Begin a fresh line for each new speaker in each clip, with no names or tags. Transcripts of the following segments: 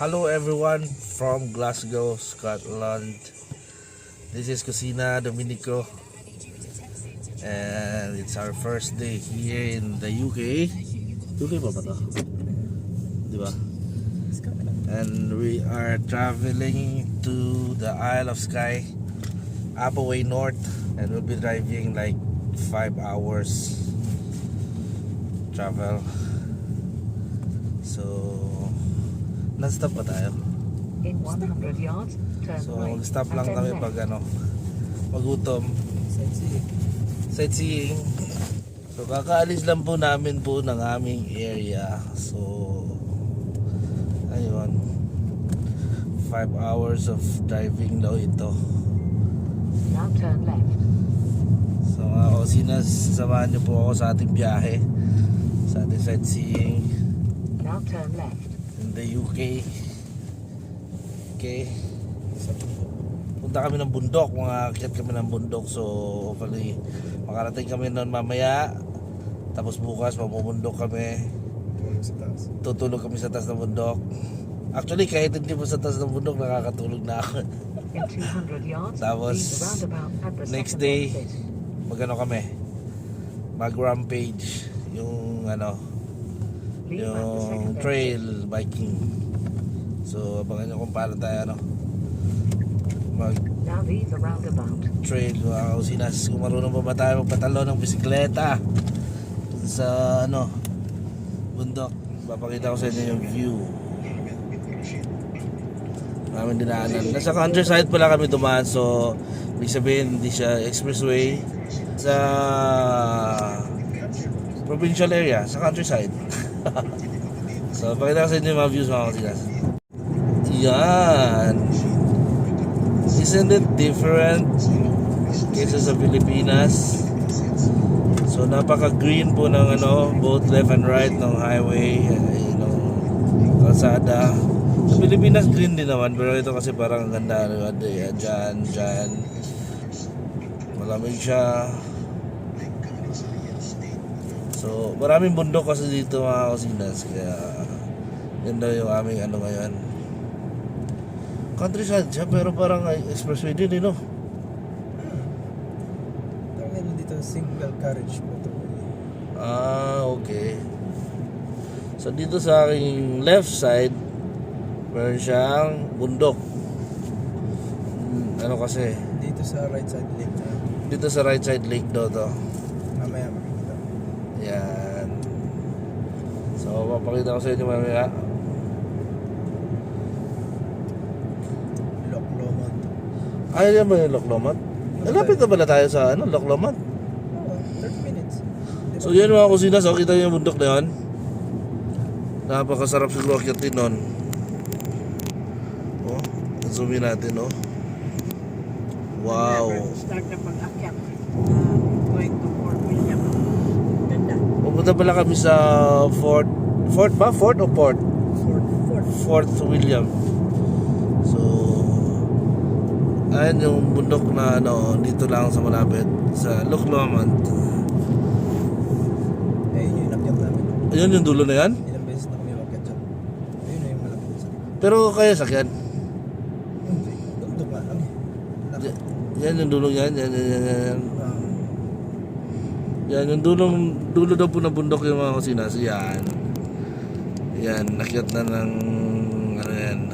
Hello everyone from Glasgow, Scotland. This is Cusina Domenico and it's our first day here in the UK. UK ba ba to? Diba? And we are traveling to the Isle of Skye, Appaway North, and we'll be driving like 5 hours travel. So non-stop pa tayo.
In 100 yards, turn
So
right.
mag-stop lang
and
kami
then
pag
left.
magutom. Sightseeing. So kakaalis lang po namin po ng aming area. So ayun, 5 hours of driving daw ito.
Now turn left.
So mga Osinas, samahan niyo po ako sa ating biyahe, sa ating sightseeing
Now turn left.
in the UK. Okay. Punta kami ng bundok, mga akyat kami ng bundok. So hopefully makarating kami noon mamaya. Tapos bukas mamumundok kami. Tutulog kami sa taas ng bundok. Actually kahit hindi po sa taas ng bundok, nakakatulog na ako.
In 200 yards,
Tapos
leave the roundabout at the
next
second
day
exit.
magano kami, mag-rampage yung
Leave at the second
yung trail biking. So abangan nyo kung paano tayo
exit. Now leave the roundabout.
mag-trail mga Osinas. Kung marunong pa ba tayo magpatalo ng bisikleta sa bundok, papakita ko sa inyo yung view namin dinaanan. Nasa countryside pala kami dumaan, so ibig sabihin hindi siya expressway, sa provincial area, sa countryside. So pakita ko sa inyo yung mga views mga Osinas. Yan, isn't it different kaysa sa Pilipinas? So napaka-green po ng both left and right ng highway, kalsada. Sa Pilipinas green din naman, pero ito kasi parang ang ganda. Dyan malamig siya. So maraming bundok kasi dito mga Osinas, kaya yun daw yung aming ngayon. Countryside siya pero parang expressway din,
Meron dito single carriage motorway.
Okay. So dito sa aking left side meron siyang bundok. Kasi
Dito sa right side lane na.
dito sa right side lake daw to.
Mamaya makikita.
Yan. So papakita ko sa inyo mamaya.
Loch Lomond.
Yan ba yung Loch Lomond? Lapit na pala tayo sa Loch Lomond.
Oo, 30 minutes.
So yan mga Osinas, kita niyo yung bundok na yun. Napakasarap siguro akyatin nun. Zoom in natin, Wow.
Start na pag-akyat. Going to Fort William. Ganda.
Pupunta pala kami sa Fort ba? Fort o Port? Fort William. So ayan yung bundok na dito lang sa malapit sa Loch Lomond.
Yun yung inakyat namin.
Ayun yung dulo na yan.
Ilang beses na kami umakyat dyan. Ayun na yung malapit sa likod.
Pero kaya sakyan.
Hindi. Bundok nga lang.
Yan yung dulo yan. Yan. Yan yung dulo daw po ng bundok yung mga Osinas. Yan, nakyat na ng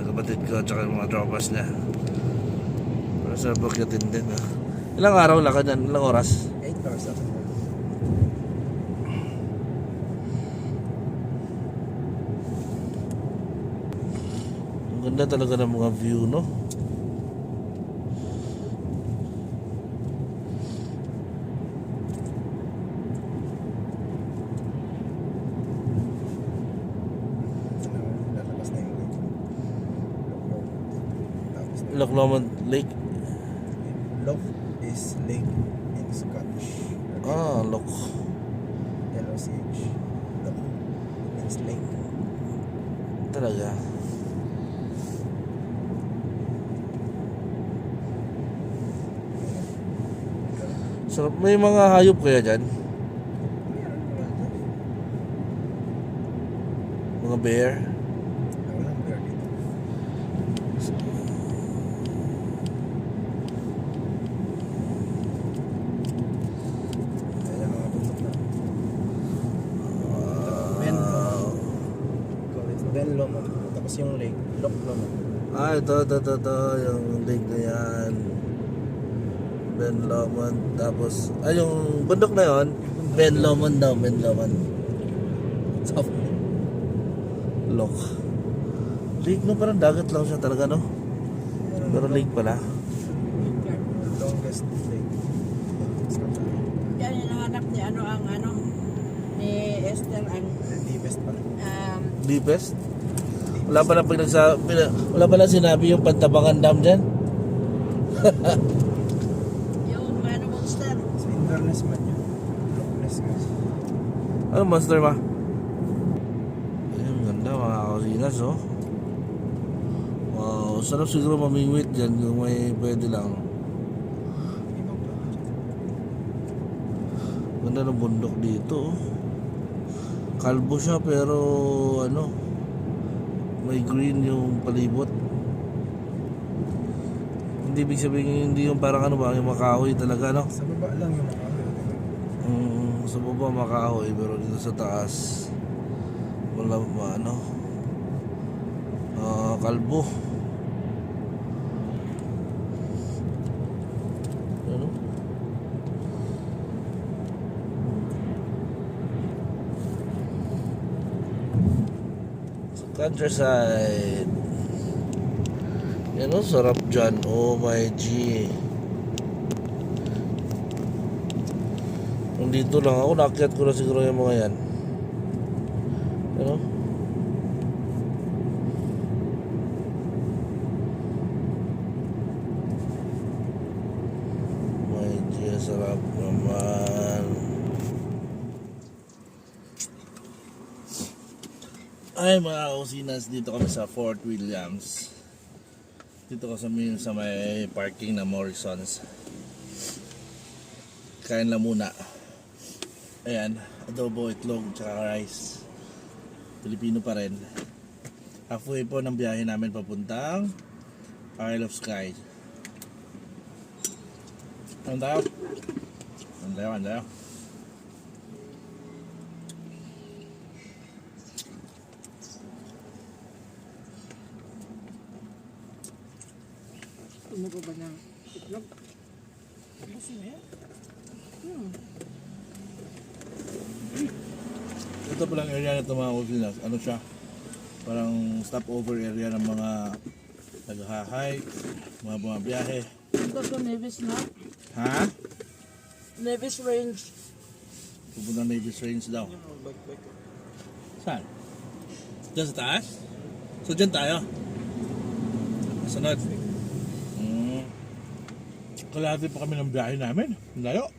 kapatid ko at saka yung mga tropas niya. Pero sa bakyatin din. Ilang araw lakad yan? Ilang oras?
8 hours ako.
Ang ganda talaga ng mga view,
Lalabas na yung lake. Tapos na.
Loch Lomond Lake.
Loch is lake in Scottish.
Loch.
L-O-C-H. Loch means lake.
Talaga. So, may mga hayop kaya dyan? Mga bear?
Walang bear dito. yung lake. Lock naman.
Ito. Yung lake na yan. Ben Lomond. Tapos, yung bundok na yon, Ben Lomond daw. Ben Lomond.
Soft.
Lock. Lake no, parang dagat lang siya talaga, no? Pero lake pala.
Longest lake. Sa Qatar.
Yan yung nanganak ni ni Esther ang
Deepest pala.
Deepest? Wala pa lang wala pa lang sinabi yung Pantabangan Dam dyan?
yung monster.
Sa Inverness man yun. Loch Ness kasi.
Ano monster ba? Ayun, ganda mga kasinas, oh. Wow, sarap siguro mamingwit dyan kung may pwede lang.
Ibang pa.
Ganda ng bundok dito, oh. Kalbo siya pero may green yung palibot. Hindi ibig sabihin hindi yung parang yung makahoy talaga, no?
Sa baba lang yung makakawin.
Sa baba makahoy pero dito sa taas wala kalbo. Ano? Countryside. Yan o, sarap dyan. Oh my G. Kung dito lang ako, naakyat ko na siguro yung mga yan. Ano? My G, sarap naman. Ay mga kusinas, dito kami sa Fort Williams. Dito kami sa may parking na Morrisons. Kain lang muna. Ayan, adobo, itlog, tsaka rice. Pilipino pa rin. Halfway po ng biyahe namin papuntang Isle of Skye. Ano tayo? Ano tayo?
Ano ba ng itlog? Kasi na yan.
Ito palang area na ito mga kusinas. Ano siya? Parang stopover area ng mga nag-hike, mga bumabiyahe.
Ito sa Nevis na.
Ha?
Nevis Range.
Pupunta Nevis Range daw. Saan? Diyan sa taas? So dyan tayo? Sunod. Kalahati pa kami ng biyahe namin. Layo.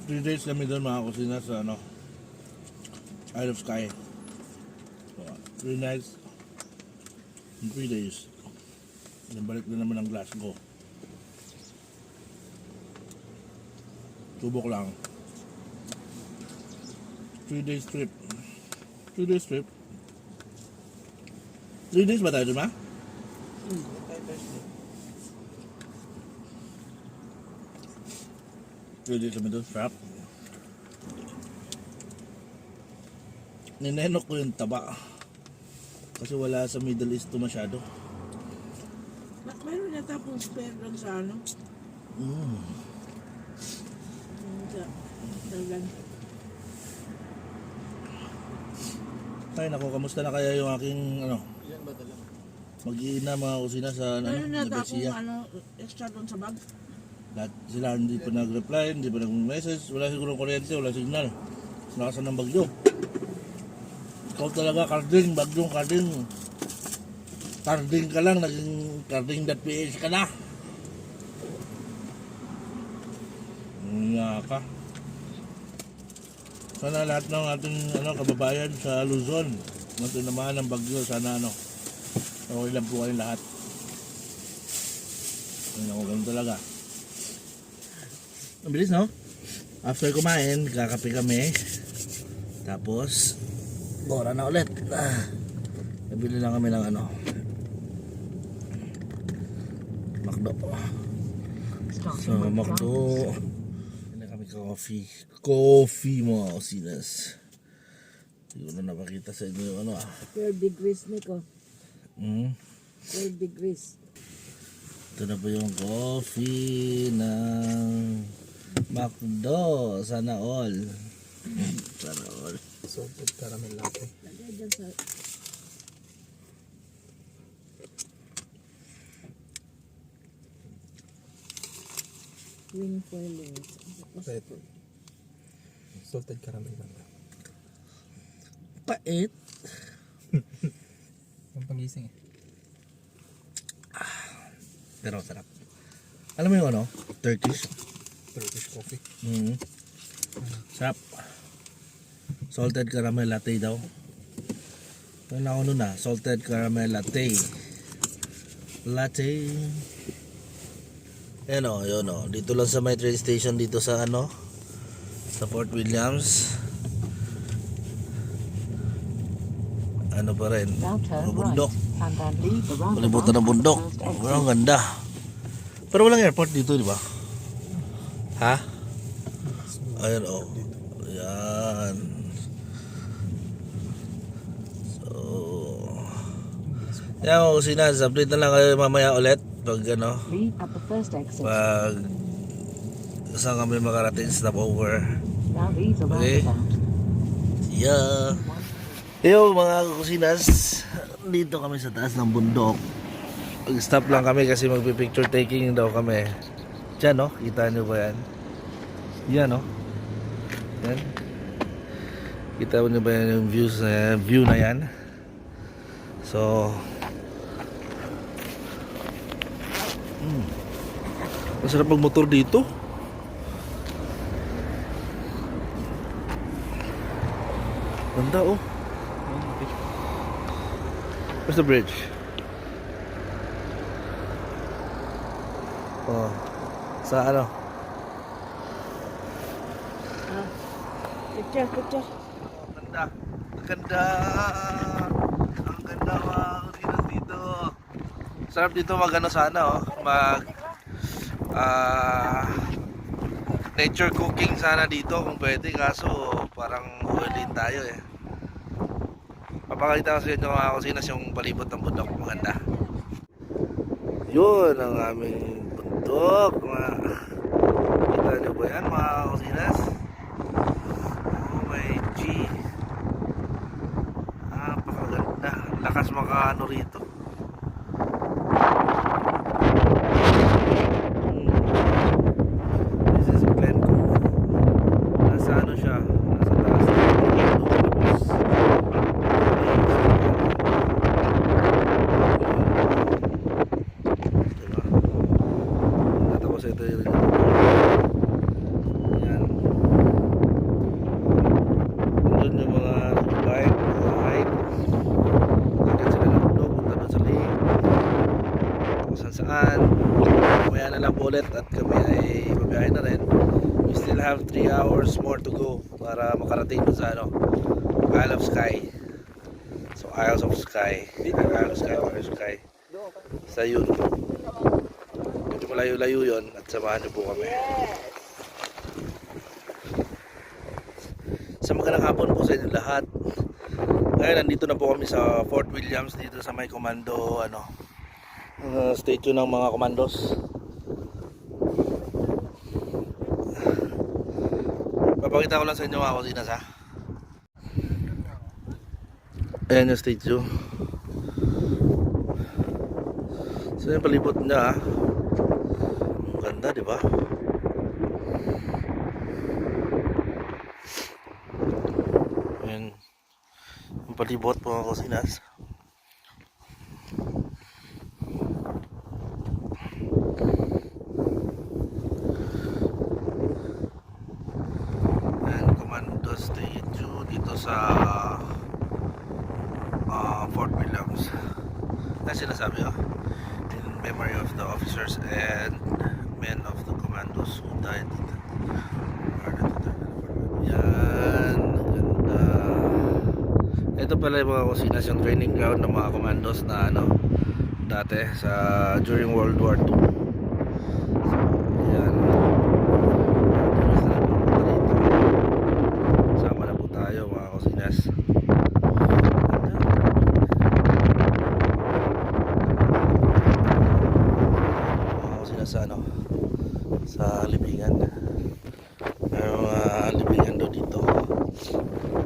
3 days kami doon mga kusina sa Isle of Skye. So, 3 nights and 3 days. Nabalik na naman ang Glasgow. Tubok lang. 3 days trip. 2 days trip. 3 days ba tayo doon, ma? Pwede kami doon, crap. Ninenok ko yung taba. Kasi wala sa Middle East to masyado.
Mayroon na tapong spare lang sa Sa Thailand.
Ay nako, kamusta na kaya yung aking mag-iina mga kusina sa
Mayroon na
Nevesia?
tapong extra doon sa bag.
Lahat sila hindi pa nag-reply, hindi pa nag-message, wala siguro kuryente, wala signal. Nakasan ng bagyo. Ikaw talaga, Carding, bagyong Carding. Carding ka lang, naging Carding.ph ka na. Nga ka. Sana lahat ng ating kababayan sa Luzon, matinamaan ng bagyo, sana okay lang po kayo lahat. Ganun talaga. Ang bilis, no? After kumain, kakape kami. Tapos, bora na ulit. Nabili lang kami ng McDo. So, McDo. Hindi kami coffee. Coffee mga osinas. Hindi ko na napakita sa inyo yung ano
12 degrees, Nico. 12 degrees.
Ito na po yung coffee ng McDo. Sana all. Sana all.
Salted caramel latte.
Lagay dyan sa... Wing foilings.
Right. Salted caramel latte.
Pait.
Ang pagising eh.
Pero sarap. Alam mo yung ano? Turkish.
Turkish coffee.
Sarap. Salted caramel latte daw. Ano na ako nun salted caramel latte. Latte. Ayan o, yun o. Dito lang sa may train station dito sa ano? Sa Fort Williams. Ano pa rin? Mga bundok. Malibutan ng bundok. Pero ang ganda. Pero walang airport dito, di ba? Ha? Ayan o. Ayan. So, yan mga kusinas. Update na lang kayo mamaya ulit. Pag ano, pag saan kami makarating, stop over. Okay? Yeah. Yo mga kusinas, dito kami sa taas ng bundok. Mag-stop lang kami kasi magpi-picture taking daw kami. Diyan no, kita nyo ba yan? Yan no. Yan. Kita nyo ba yan yung view na yan? So masarap magmotor dito. Ganda oh. Where's the bridge? Oh. Sa ano?
Picture, picture.
Oh, ganda. Ang ganda. Ang ganda mga kusinas dito. Sarap dito mag ano sana oh. Mag nature cooking sana dito kung pwede, kaso parang huwalin tayo eh. Papakita ko sa inyo mga kusinas yung palibot ng bundok. Maganda. Yun ang aming bundok. Kita nyo ba yan mga kusinas? Oh my G. Napakaganda. Lakas makaano rito. This is Glencoe. Nasa ano siya? Nasa taas. Tapos ito yung yan. Doon yung mga bike, lakad sila ng bundok, punta doon sa lake, kung saan mamaya na lang ulit at kami ay babiyahe na rin. We still have 3 hours more to go para makarating doon sa ano, Isle of Skye. So Isles of Skye, Isle of Skye sa yun. Medyo malayo-layo yun at samahan niyo po kami. Sa magandang hapon po sa inyo lahat. Ngayon nandito na po kami sa Fort Williams, dito sa may commando ano, statue ng mga commandos. Papakita ko lang sa inyo mga kusinas ha. Ayan yung statue. So yung palibot niya ha. Ang ganda diba? Ayan yung palibot mga kusinas. Statue dito sa Fort Williams. Kasi sinasabi in memory of the officers and men of the commandos who died. Yan, ganda. Ito pala yung mga kusinas, yung training ground ng mga commandos na ano dati sa during World War II. So, yan. Sama na po tayo mga kusinas. sa ano, sa libingan. May mga libingan daw dito.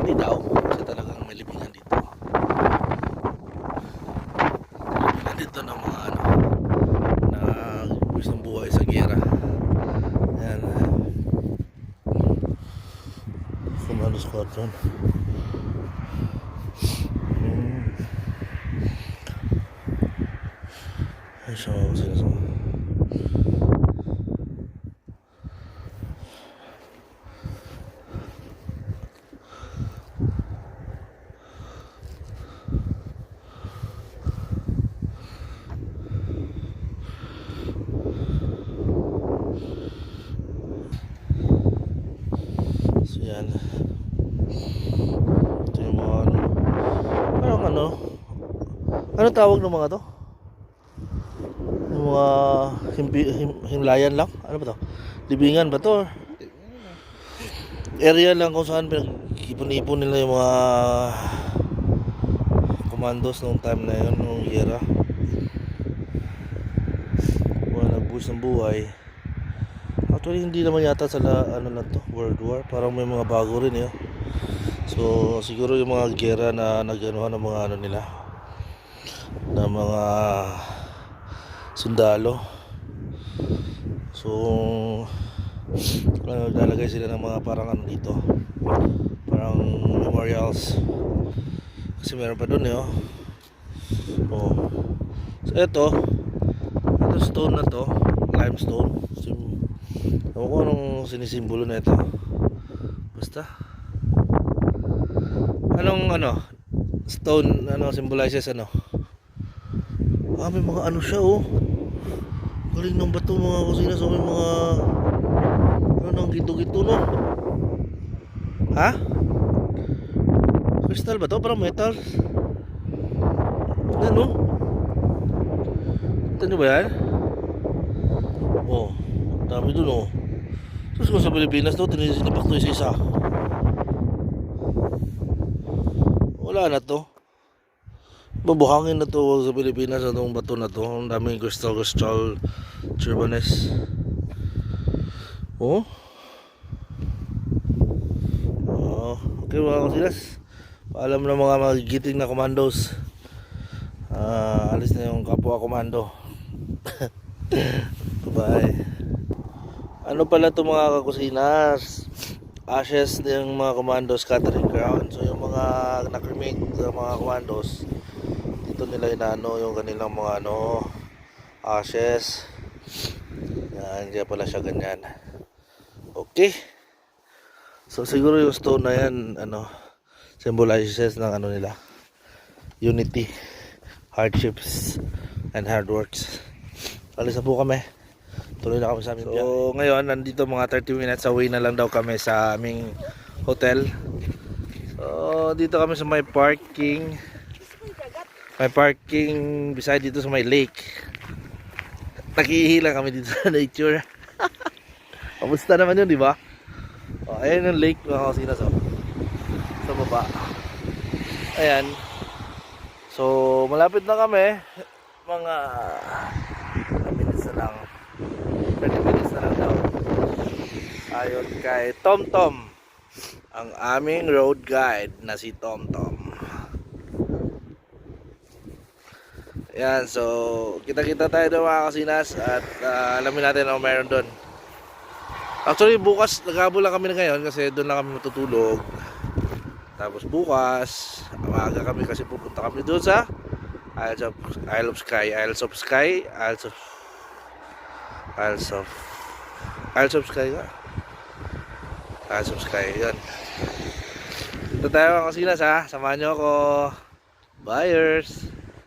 Hindi daw, kasi talagang may libingan dito. Libingan dito ng mga ano, na gustong buhay sa gera. Yan. Commando Squadron. Ay, siya ako sila. So yan. Ito yung mga ano. Parang ano. Ano tawag ng mga to? Yung mga himlayan lang? Ano ba to? Libingan ba to? Area lang kung saan pinag-ipon-ipon nila yung mga commandos nung time na yun, nung gera. Mga nagbuwis ng buhay. Actually, hindi naman yata sa ano lang to, World War. Parang may mga bago rin eh. So, siguro yung mga gera na nag-anuhan ng mga ano nila, na mga sundalo. So, naglalagay sila ng mga parang ano dito, parang memorials. Kasi meron pa dun eh, oh. Oh. So, ito stone na to, limestone. Ewan ko anong sinisimbolo na ito. Basta anong ano, stone, ano symbolizes ano. May mga ano siya oh. Galing ng bato mga kusina. So may mga ano nang gito-gito no. Ha? Crystal ba to? Parang metal. Ano? Ito nyo ba yan? Oh, dami dun oh. Tapos kung sa Pilipinas to, tinisipak to isa-isa. Wala na to. Babuhangin na to sa Pilipinas, itong bato na to. Ang daming crystal turbanes. Oh. Okay mga kasilas, paalam na mga magigiting na commandos. Alis na yung kapwa komando. Bye. Ano pala to mga kakusinas? Ashes ng mga commandos scattering ground. So yung mga nakremate sa mga commandos, dito nila inaano yung kanilang mga ano, ashes. Yan, kaya pala siya ganyan. Okay. So siguro yung stone na yan ano, symbolizes ng ano nila, unity, hardships, and hard works. Alis na po kami. Tuloy na kami sa aming biyahe. So ngayon, nandito mga 30 minutes away na lang daw kami sa aming hotel. So dito kami sa may parking. May parking beside dito sa may lake. Nakihilang kami dito sa nature. Kamusta naman yun, di ba? Ayan yung lake mga kasinas sa baba. Ayan. So malapit na kami. Mga minutes na lang. 30 minutes na lang daw. Ayon kay TomTom, ang aming road guide na si TomTom. Ayan, so kita-kita tayo doon mga kasinas. At alamin natin ano meron doon. Actually bukas naghabol lang kami ngayon kasi doon lang kami matutulog. Tapos bukas maaga kami kasi pupunta kami doon sa Isle of Skye yun. Dito tayo mga kasinas ha. Samahan nyo ako. Buyers.